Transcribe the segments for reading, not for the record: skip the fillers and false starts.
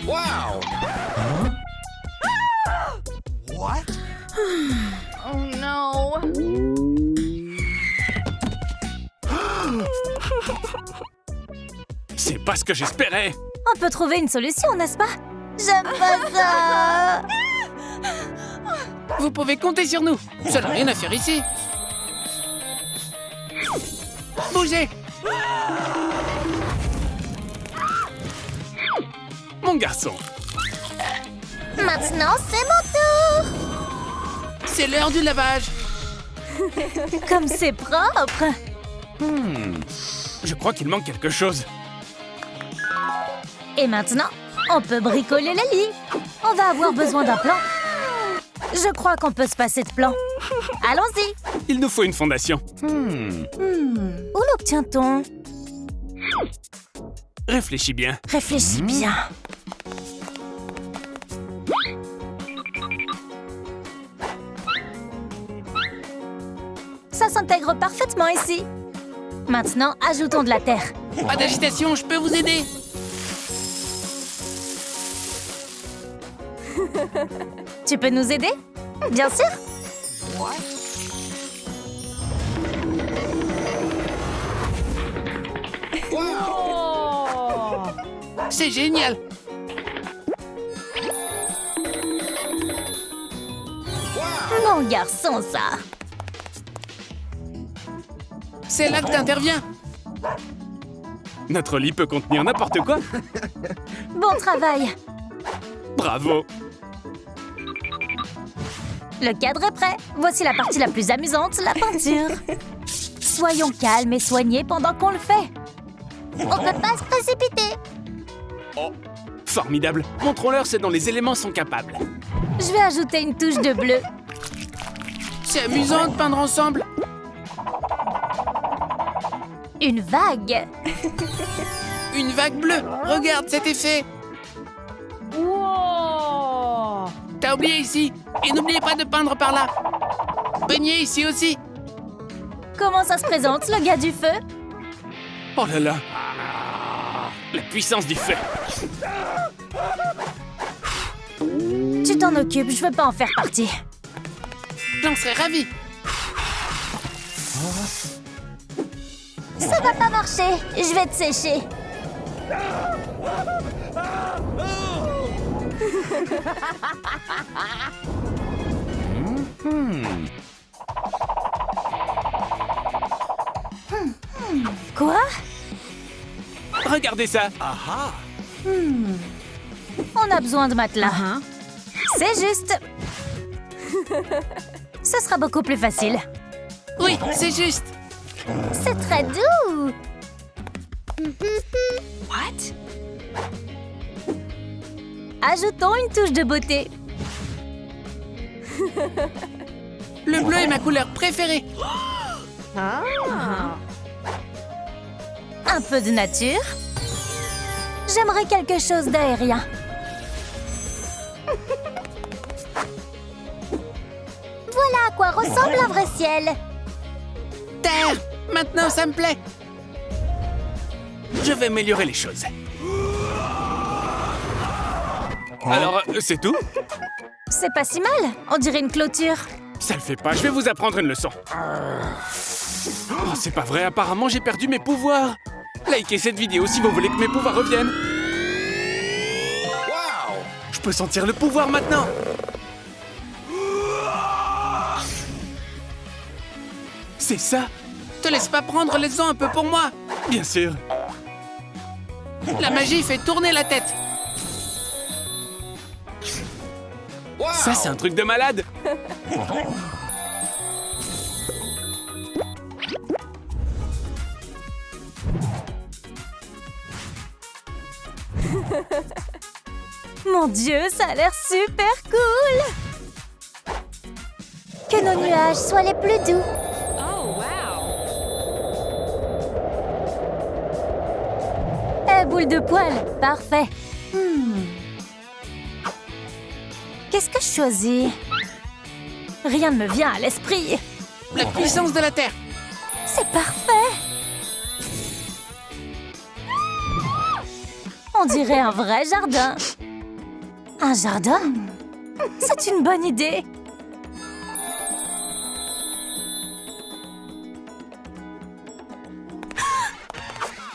Wow! What? Oh no! C'est pas ce que j'espérais. On peut trouver une solution, n'est-ce pas? J'aime pas ça! Vous pouvez compter sur nous. Ça n'a rien à faire ici. Bougez! Mon garçon. Maintenant, c'est mon tour! C'est l'heure du lavage. Comme c'est propre! Je crois qu'il manque quelque chose. Et maintenant, on peut bricoler le lit. On va avoir besoin d'un plan. Je crois qu'on peut se passer de plan. Allons-y! Il nous faut une fondation. Où l'obtient-on? Réfléchis bien. Réfléchis bien. Ça s'intègre parfaitement ici. Maintenant, ajoutons de la terre. Pas d'agitation, je peux vous aider. Tu peux nous aider? Bien sûr. C'est génial. Mon garçon, ça. C'est là que t'interviens. Notre lit peut contenir n'importe quoi. Bon travail. Bravo. Le cadre est prêt. Voici la partie la plus amusante, la peinture. Soyons calmes et soignés pendant qu'on le fait. On peut pas se précipiter. Formidable. Montrons-leur ce dont les éléments sont capables. Je vais ajouter une touche de bleu. C'est amusant de peindre ensemble. Une vague. Une vague bleue. Regarde cet effet. Wow! T'as oublié ici. Et n'oubliez pas de peindre par là. Peignez ici aussi. Comment ça se présente, le gars du feu? Oh là là. La puissance du feu. Tu t'en occupes, je veux pas en faire partie. J'en serais ravi. Ça va pas marcher, je vais te sécher. Quoi? Regardez ça. On a besoin de matelas. C'est juste. Ce sera beaucoup plus facile. Oui, c'est juste. C'est très doux. What? Ajoutons une touche de beauté. Le bleu est ma couleur préférée. Un peu de nature. J'aimerais quelque chose d'aérien. Voilà à quoi ressemble un vrai ciel. Terre. Maintenant, ça me plaît. Je vais améliorer les choses. Alors, c'est tout? C'est pas si mal, on dirait une clôture. Ça le fait pas, je vais vous apprendre une leçon. Oh, c'est pas vrai, apparemment j'ai perdu mes pouvoirs. Likez cette vidéo si vous voulez que mes pouvoirs reviennent. Wow! Je peux sentir le pouvoir maintenant. C'est ça? Te laisse pas prendre, laisse-en un peu pour moi. Bien sûr. La magie fait tourner la tête. Wow! Ça, c'est un truc de malade. Mon Dieu, ça a l'air super cool. Que nos nuages soient les plus doux. Oh, wow! Boule de poil, parfait. Qu'est-ce que je choisis? Rien ne me vient à l'esprit. La puissance de la terre. C'est parfait. On dirait un vrai jardin. Un jardin? C'est une bonne idée.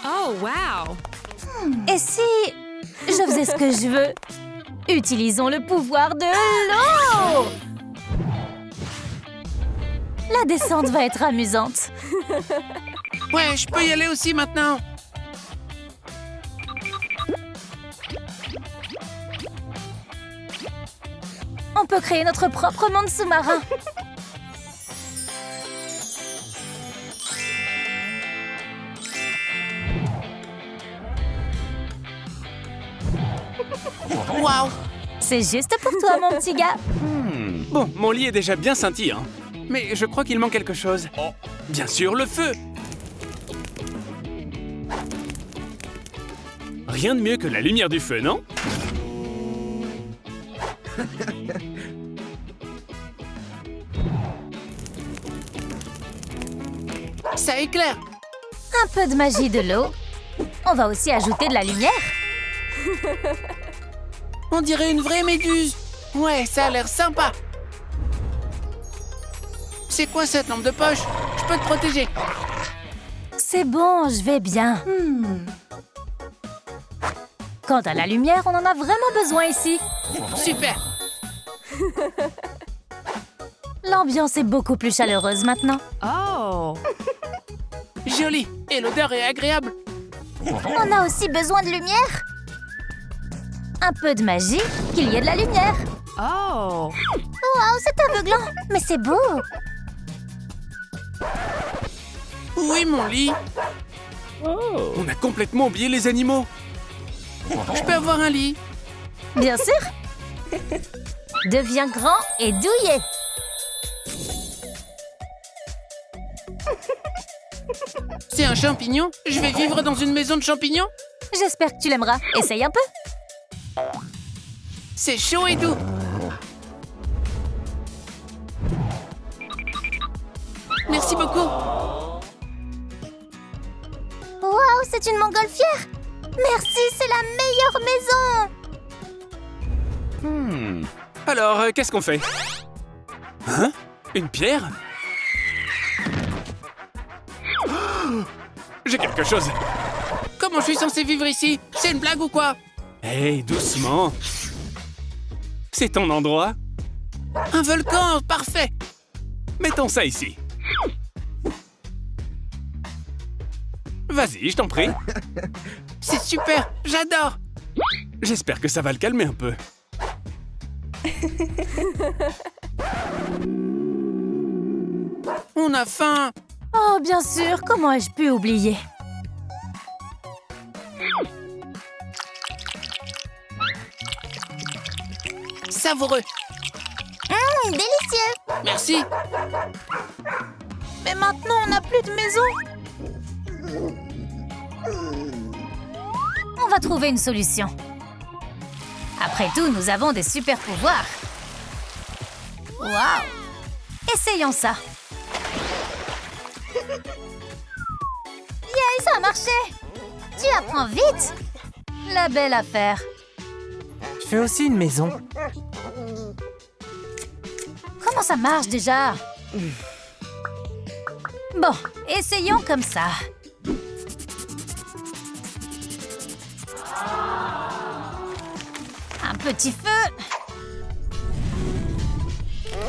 Oh, wow. Et si je faisais ce que je veux? Utilisons le pouvoir de l'eau! La descente va être amusante. Ouais, je peux y aller aussi maintenant. On peut créer notre propre monde sous-marin. Waouh! C'est juste pour toi, mon petit gars. Bon, mon lit est déjà bien scintillant. Mais je crois qu'il manque quelque chose. Bien sûr, le feu! Rien de mieux que la lumière du feu, non? Ça éclaire. Un peu de magie de l'eau. On va aussi ajouter de la lumière. On dirait une vraie méduse. Ouais, ça a l'air sympa. C'est quoi cette lampe de poche? Je peux te protéger. C'est bon, je vais bien. Quant à la lumière, on en a vraiment besoin ici. Super. L'ambiance est beaucoup plus chaleureuse maintenant. Oh. Joli. Et l'odeur est agréable. On a aussi besoin de lumière. Un peu de magie, qu'il y ait de la lumière. Oh. Waouh, c'est aveuglant, mais c'est beau. Oui, mon lit. On a complètement oublié les animaux. Je peux avoir un lit? Bien sûr. Deviens grand et douillet. C'est un champignon? Je vais vivre dans une maison de champignons? J'espère que tu l'aimeras. Essaye un peu. C'est chaud et doux. Merci beaucoup. Waouh, c'est une montgolfière. Merci, c'est la meilleure maison. Alors, qu'est-ce qu'on fait? Hein? Une pierre? Oh, j'ai quelque chose. Comment je suis censé vivre ici? C'est une blague ou quoi? Hé, doucement. C'est ton endroit. Un volcan, parfait. Mettons ça ici. Vas-y, je t'en prie. C'est super, j'adore. J'espère que ça va le calmer un peu. On a faim. Oh, bien sûr, comment ai-je pu oublier? Savoureux. Délicieux. Merci. Mais maintenant, on n'a plus de maison. On va trouver une solution. Après tout, nous avons des super pouvoirs. Waouh! Essayons ça. Yay, ça a marché! Tu apprends vite! La belle affaire. Je fais aussi une maison. Comment ça marche déjà? Bon, essayons comme ça. Un petit feu.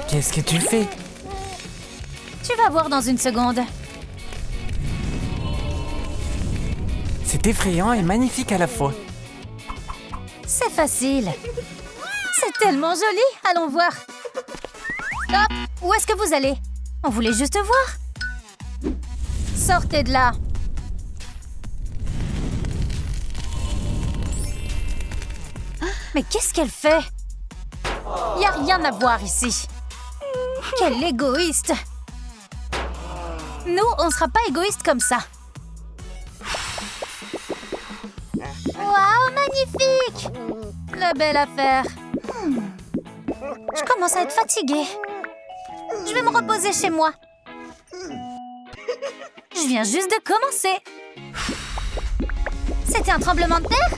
Qu'est-ce que tu fais? Tu vas voir dans une seconde. C'est effrayant et magnifique à la fois. C'est facile. C'est tellement joli. Allons voir. Stop! Où est-ce que vous allez? On voulait juste voir. Sortez de là. Mais qu'est-ce qu'elle fait? Y a rien à voir ici. Quel égoïste. Nous, on sera pas égoïstes comme ça. Waouh, magnifique! La belle affaire. Je commence à être fatiguée. Je vais me reposer chez moi. Je viens juste de commencer. C'était un tremblement de terre?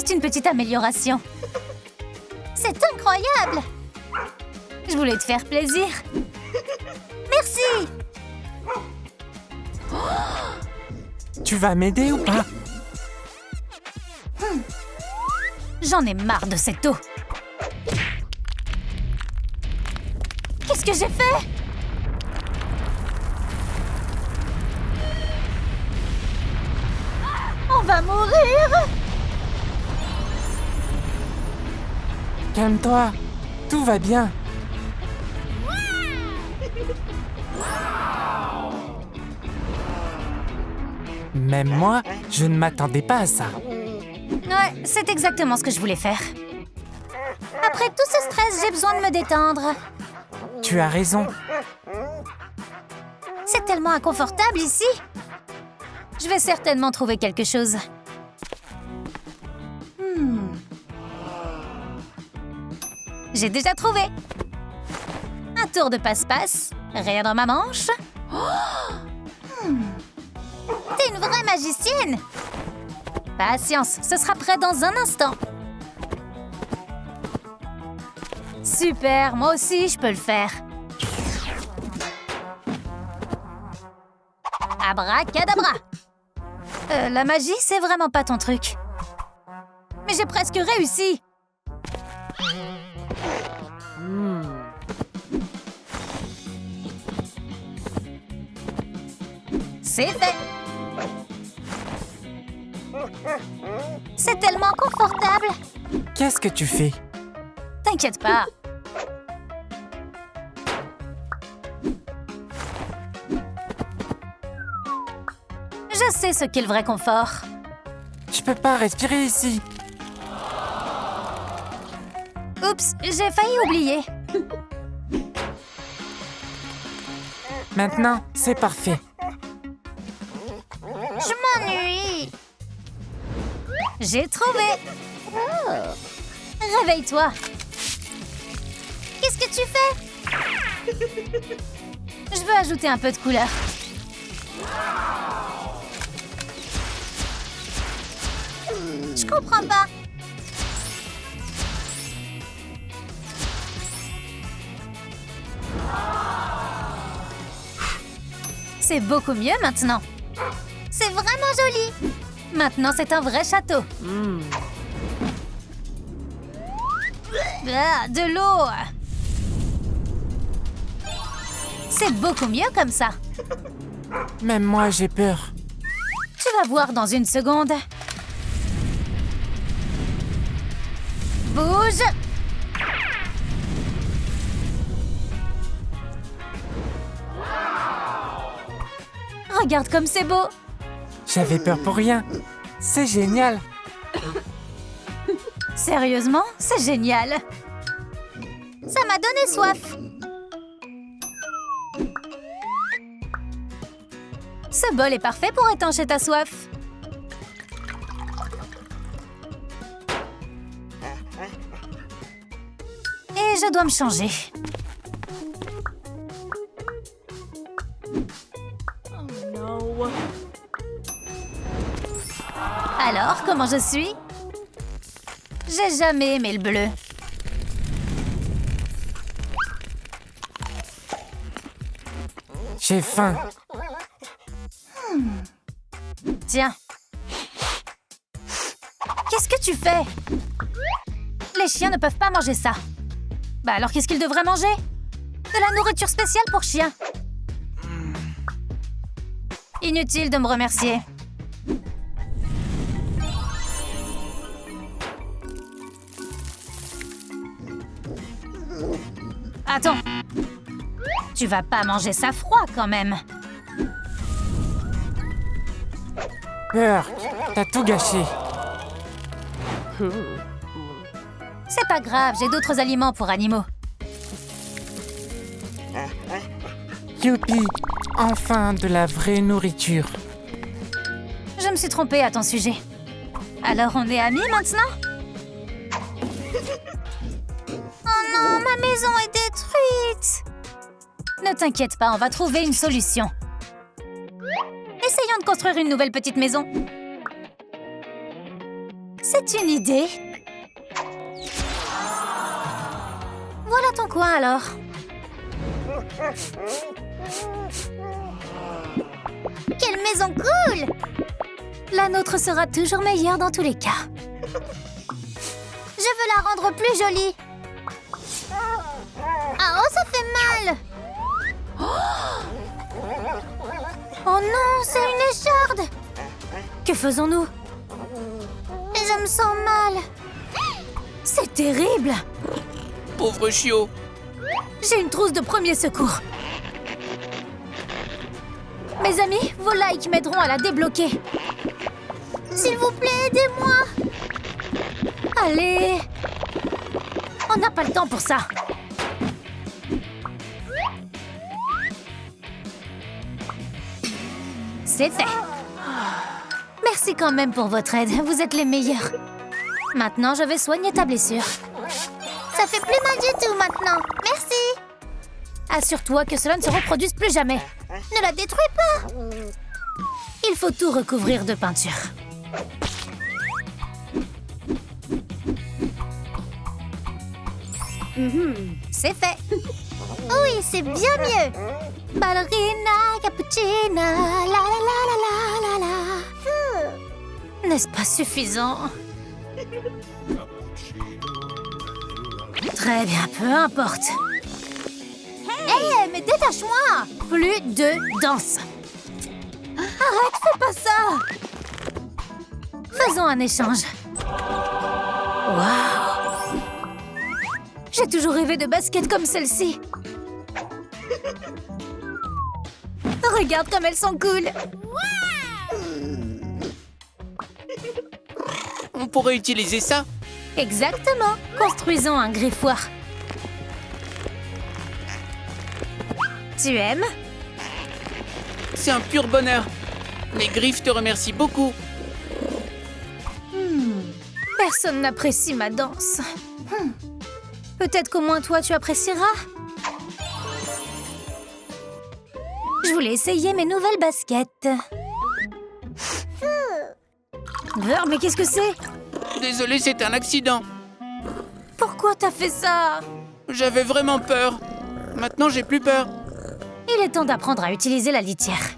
C'est une petite amélioration. C'est incroyable! Je voulais te faire plaisir. Merci! Tu vas m'aider ou pas? J'en ai marre de cette eau. Qu'est-ce que j'ai fait? On va mourir! Calme-toi. Tout va bien. Même moi, je ne m'attendais pas à ça. Ouais, c'est exactement ce que je voulais faire. Après tout ce stress, j'ai besoin de me détendre. Tu as raison. C'est tellement inconfortable ici. Je vais certainement trouver quelque chose. J'ai déjà trouvé. Un tour de passe-passe. Rien dans ma manche. T'es une vraie magicienne. Patience, ce sera prêt dans un instant. Super, moi aussi, je peux le faire. Abracadabra. La magie, c'est vraiment pas ton truc. Mais j'ai presque réussi. C'est fait. C'est tellement confortable. Qu'est-ce que tu fais? T'inquiète pas. Je sais ce qu'est le vrai confort. Je peux pas respirer ici. Oups, j'ai failli oublier. Maintenant, c'est parfait. Je m'ennuie. J'ai trouvé. Réveille-toi. Qu'est-ce que tu fais? Je veux ajouter un peu de couleur. Je comprends pas. C'est beaucoup mieux maintenant. C'est vraiment joli. Maintenant, c'est un vrai château. Ah, de l'eau. C'est beaucoup mieux comme ça. Même moi, j'ai peur. Tu vas voir dans une seconde. Bouge. Regarde comme c'est beau. J'avais peur pour rien. C'est génial. Sérieusement, c'est génial. Ça m'a donné soif. Ce bol est parfait pour étancher ta soif. Et je dois me changer. Alors, comment je suis? J'ai jamais aimé le bleu. J'ai faim. Tiens. Qu'est-ce que tu fais? Les chiens ne peuvent pas manger ça. Bah alors qu'est-ce qu'ils devraient manger? De la nourriture spéciale pour chiens. Inutile de me remercier. Attends. Tu vas pas manger ça froid quand même. Burk, t'as tout gâché. C'est pas grave, j'ai d'autres aliments pour animaux. Youpi, enfin de la vraie nourriture. Je me suis trompée à ton sujet. Alors on est amis maintenant? Oh non, ma maison est détruite! Ne t'inquiète pas, on va trouver une solution. Essayons de construire une nouvelle petite maison. C'est C'est une idée. Voilà ton coin alors. Quelle maison cool! La nôtre sera toujours meilleure dans tous les cas. Je veux la rendre plus jolie. Ah oh, ça fait mal! Oh non, c'est une écharde! Que faisons-nous? Je me sens mal. C'est terrible. Pauvre chiot. J'ai une trousse de premier secours. Mes amis, vos likes m'aideront à la débloquer. S'il vous plaît, aidez-moi. Allez. On n'a pas le temps pour ça. C'est fait. Merci quand même pour votre aide. Vous êtes les meilleurs. Maintenant, je vais soigner ta blessure. Ça fait plus mal du tout maintenant. Merci. Assure-toi que cela ne se reproduise plus jamais. Ne la détruis pas. Il faut tout recouvrir de peinture. C'est fait. Oui, c'est bien mieux. Ballerina, cappuccina, la la la la la la la. N'est-ce pas suffisant? Très bien, peu importe. Hé, mais détache-moi! Plus de danse. Arrête, fais pas ça! Faisons un échange. Waouh! J'ai toujours rêvé de baskets comme celle-ci. Regarde comme elles sont cool. On pourrait utiliser ça. Exactement. Construisons un griffoir. Tu aimes? C'est un pur bonheur. Les griffes te remercient beaucoup. Personne n'apprécie ma danse. Peut-être qu'au moins toi, tu apprécieras. Je voulais essayer mes nouvelles baskets. Mais qu'est-ce que c'est? Désolé, c'est un accident. Pourquoi t'as fait ça? J'avais vraiment peur. Maintenant, j'ai plus peur. Il est temps d'apprendre à utiliser la litière.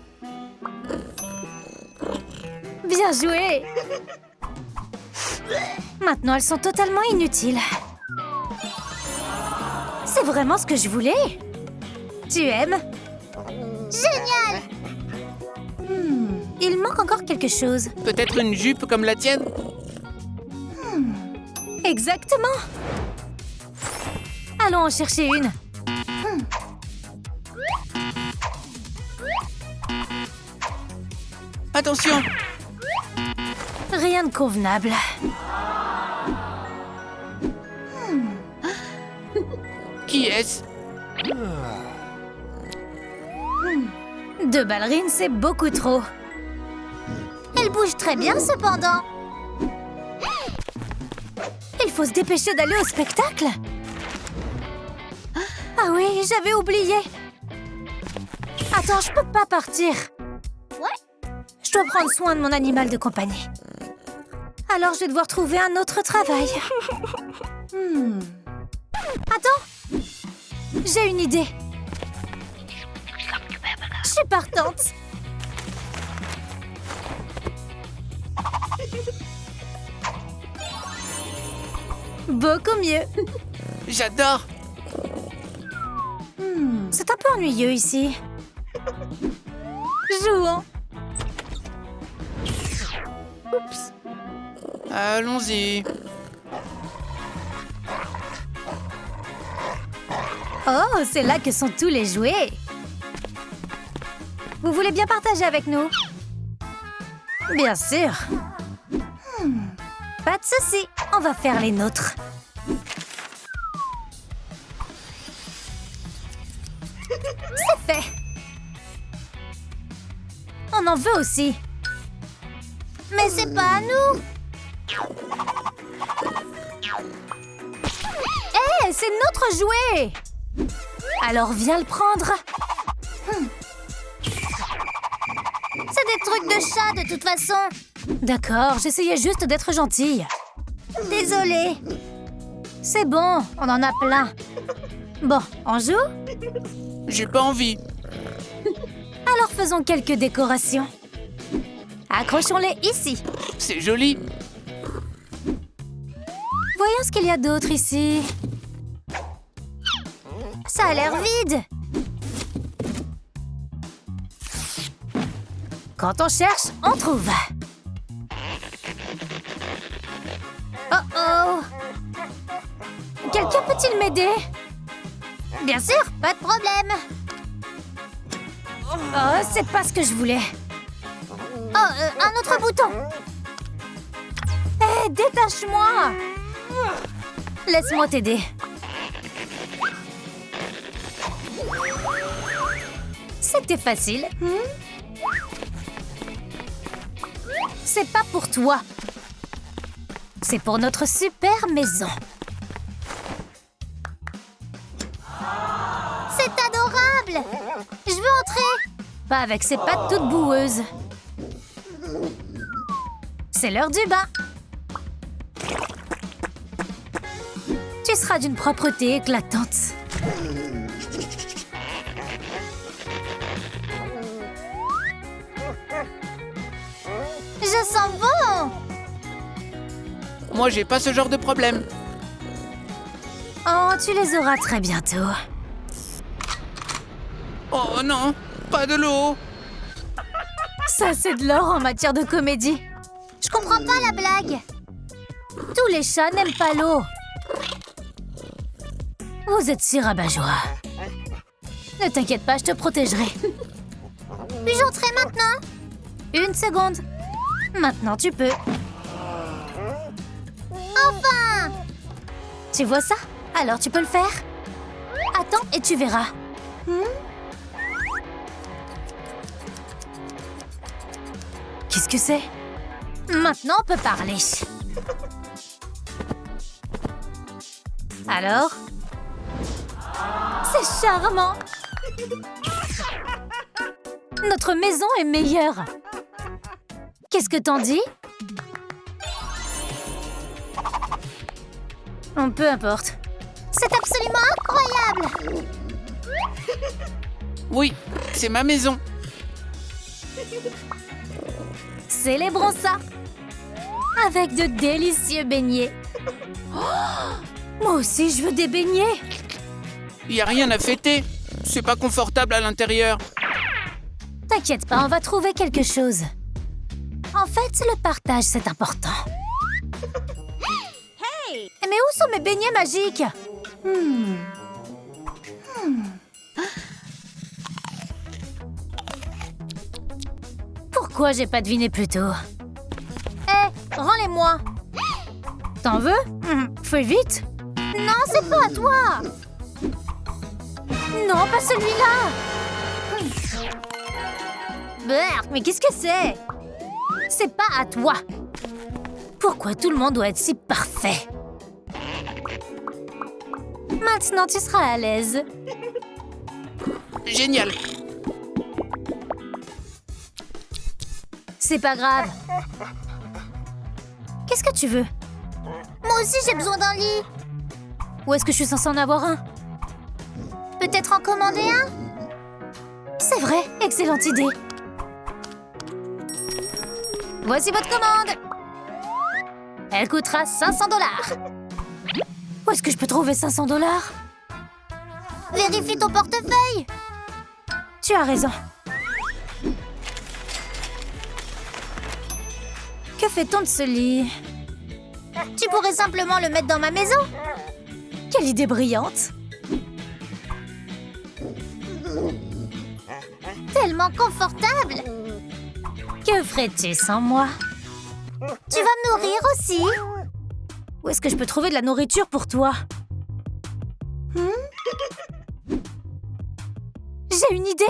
Bien joué! Maintenant, elles sont totalement inutiles. C'est vraiment ce que je voulais. Tu aimes? Génial! Il manque encore quelque chose. Peut-être une jupe comme la tienne? Exactement! Allons en chercher une. Attention! Rien de convenable. Qui est-ce? 2 ballerines, c'est beaucoup trop. Elle bouge très bien, cependant. Il faut se dépêcher d'aller au spectacle. Ah oui, j'avais oublié. Attends, je peux pas partir. Je dois prendre soin de mon animal de compagnie. Alors, je vais devoir trouver un autre travail. Attends! J'ai une idée. Je suis partante. Beaucoup mieux. J'adore! C'est un peu ennuyeux ici. Jouons. Oups. Allons-y. Oh, c'est là que sont tous les jouets. Vous voulez bien partager avec nous? Bien sûr. Pas de souci, on va faire les nôtres. C'est fait. On en veut aussi. Mais c'est pas à nous. Hé, c'est notre jouet. Alors viens le prendre. C'est des trucs de chat de toute façon. D'accord, j'essayais juste d'être gentille. Désolée. C'est bon, on en a plein. Bon, on joue? J'ai pas envie. Alors faisons quelques décorations. Accrochons-les ici. C'est joli. Voyons ce qu'il y a d'autre ici. Ça a l'air vide. Quand on cherche, on trouve. Oh oh! Quelqu'un peut-il m'aider? Bien sûr, pas de problème. Oh, c'est pas ce que je voulais. Oh, un autre bouton. Hé, détache-moi! Laisse-moi t'aider. C'était facile. C'est pas pour toi. C'est pour notre super maison. C'est adorable! Je veux entrer. Pas avec ces pattes toutes boueuses. C'est l'heure du bain. Tu seras d'une propreté éclatante. Je sens bon! Moi, j'ai pas ce genre de problème. Oh, tu les auras très bientôt. Oh non, pas de l'eau. Ça, c'est de l'or en matière de comédie. Je comprends pas la blague. Tous les chats n'aiment pas l'eau. Vous êtes si rabat-joie. Ne t'inquiète pas, je te protégerai. Puis-je entrer maintenant? 1 seconde. Maintenant, tu peux. Enfin! Tu vois ça? Alors, tu peux le faire? Attends et tu verras. Qu'est-ce que c'est? Maintenant, on peut parler. Alors? C'est charmant! Notre maison est meilleure. Qu'est-ce que t'en dis? Peu importe. C'est absolument incroyable! Oui, c'est ma maison. Célébrons ça! Avec de délicieux beignets. Oh, moi aussi, je veux des beignets! Y a rien à fêter. C'est pas confortable à l'intérieur. T'inquiète pas, on va trouver quelque chose. En fait, le partage, c'est important. Hey! Mais où sont mes beignets magiques? Pourquoi j'ai pas deviné plus tôt? Hé, rends-les-moi! T'en veux? Fais vite! Non, c'est pas à toi! Non, pas celui-là! Berk, mais qu'est-ce que c'est? C'est pas à toi! Pourquoi tout le monde doit être si parfait? Maintenant, tu seras à l'aise. Génial. C'est pas grave. Qu'est-ce que tu veux? Moi aussi, j'ai besoin d'un lit. Où est-ce que je suis censée en avoir un? Peut-être en commander un? C'est vrai, excellente idée. Voici votre commande. Elle coûtera 500 $. Où est-ce que je peux trouver 500 $? Vérifie ton portefeuille. Tu as raison. Que fait-on de ce lit? Tu pourrais simplement le mettre dans ma maison. Quelle idée brillante! Tellement confortable! Que ferais-tu sans moi? Tu vas me nourrir aussi? Où est-ce que je peux trouver de la nourriture pour toi? J'ai une idée!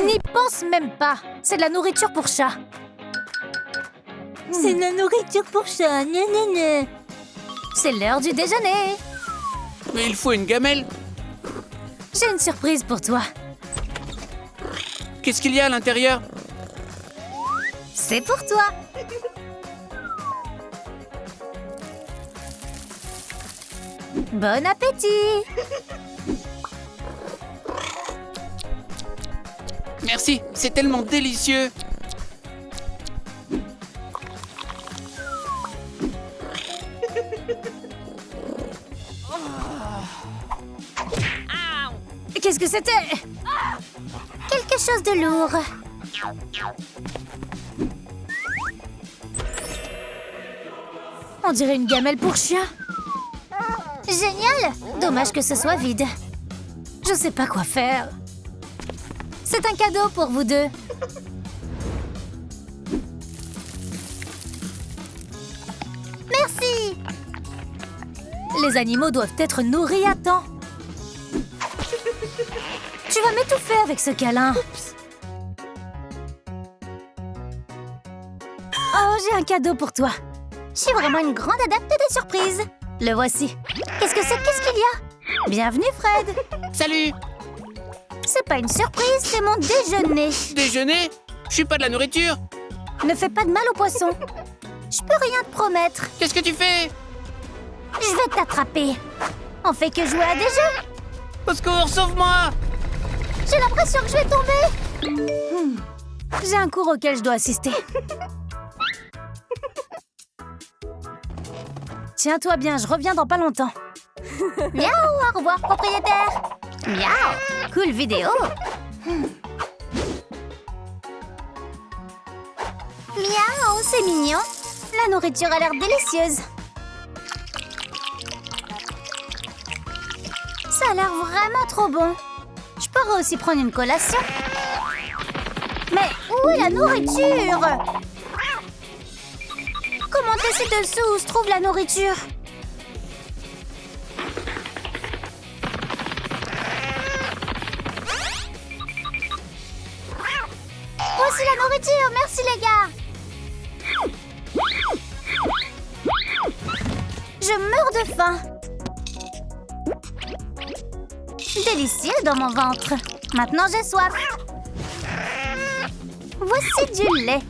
N'y pense même pas! C'est de la nourriture pour chat! C'est de la nourriture pour chat! C'est l'heure du déjeuner! Mais il faut une gamelle. J'ai une surprise pour toi! Qu'est-ce qu'il y a à l'intérieur? C'est pour toi! Bon appétit! Merci, c'est tellement délicieux. Qu'est-ce que c'était? Quelque chose de lourd. On dirait une gamelle pour chien. Génial! Dommage que ce soit vide. Je sais pas quoi faire. C'est un cadeau pour vous deux. Merci! Les animaux doivent être nourris à temps. Tu vas m'étouffer avec ce câlin. Oh, j'ai un cadeau pour toi. Je suis vraiment une grande adepte des surprises. Le voici. Qu'est-ce que c'est? Qu'est-ce qu'il y a? Bienvenue, Fred. Salut. C'est pas une surprise, c'est mon déjeuner. Déjeuner? Je suis pas de la nourriture. Ne fais pas de mal aux poissons. Je peux rien te promettre. Qu'est-ce que tu fais? Je vais t'attraper. On fait que jouer à des jeux. Au secours, sauve-moi! J'ai l'impression que je vais tomber. J'ai un cours auquel je dois assister. Tiens-toi bien, je reviens dans pas longtemps. Miaou, au revoir, propriétaire. Miaou, cool vidéo. Miaou, c'est mignon. La nourriture a l'air délicieuse. Ça a l'air vraiment trop bon. Je pourrais aussi prendre une collation. Mais où est la nourriture? Comment ci-dessous où se trouve la nourriture? Voici la nourriture, merci les gars. Je meurs de faim. Délicieux dans mon ventre. Maintenant j'ai soif. Voici du lait.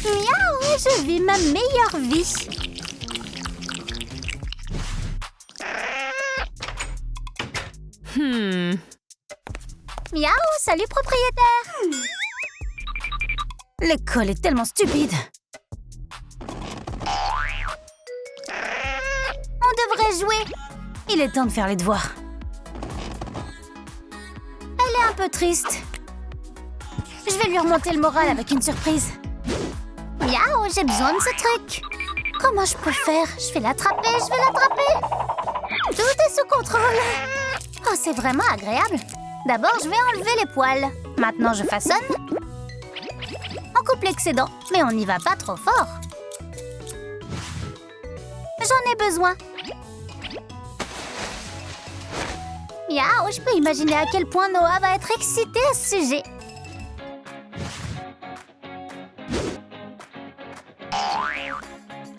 Miaou, je vis ma meilleure vie. Miaou, salut propriétaire. L'école est tellement stupide. On devrait jouer. Il est temps de faire les devoirs. Elle est un peu triste. Je vais lui remonter le moral avec une surprise. Miaou, j'ai besoin de ce truc. Comment je peux faire? Je vais l'attraper, je vais l'attraper. Tout est sous contrôle. Oh, c'est vraiment agréable. D'abord, je vais enlever les poils. Maintenant, je façonne. On coupe l'excédent, mais on n'y va pas trop fort. J'en ai besoin. Miaou, je peux imaginer à quel point Noah va être excité à ce sujet.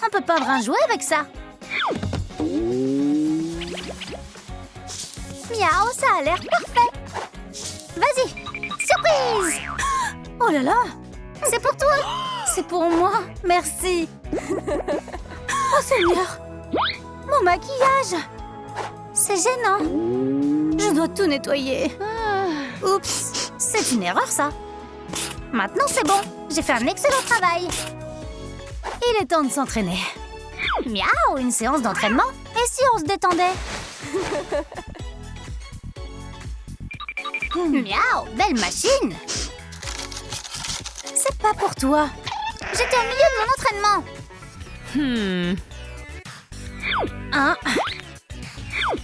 On peut peindre un jouet avec ça. Miaou, ça a l'air parfait. Vas-y, surprise! Oh là là, c'est pour toi. C'est pour moi, merci. Oh Seigneur, mon maquillage. C'est gênant. Je dois tout nettoyer. Oups, c'est une erreur ça. Maintenant c'est bon, j'ai fait un excellent travail. Il est temps de s'entraîner. Miaou, une séance d'entraînement? Et si on se détendait? Miaou, belle machine. C'est pas pour toi. J'étais au milieu de mon entraînement. 1,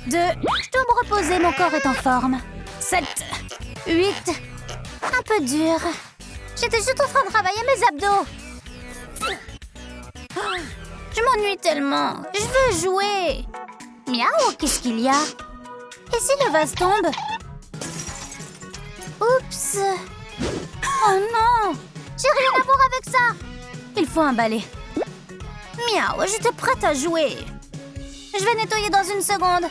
2, je dois me reposer, mon corps est en forme. 7, 8, un peu dur. J'étais juste en train de travailler mes abdos. Je m'ennuie tellement. Je veux jouer. Miaou, qu'est-ce qu'il y a? Et si le vase tombe? Oups. Oh non. J'ai rien à voir avec ça. Il faut un balai. Miaou, j'étais prête à jouer. Je vais nettoyer dans une seconde.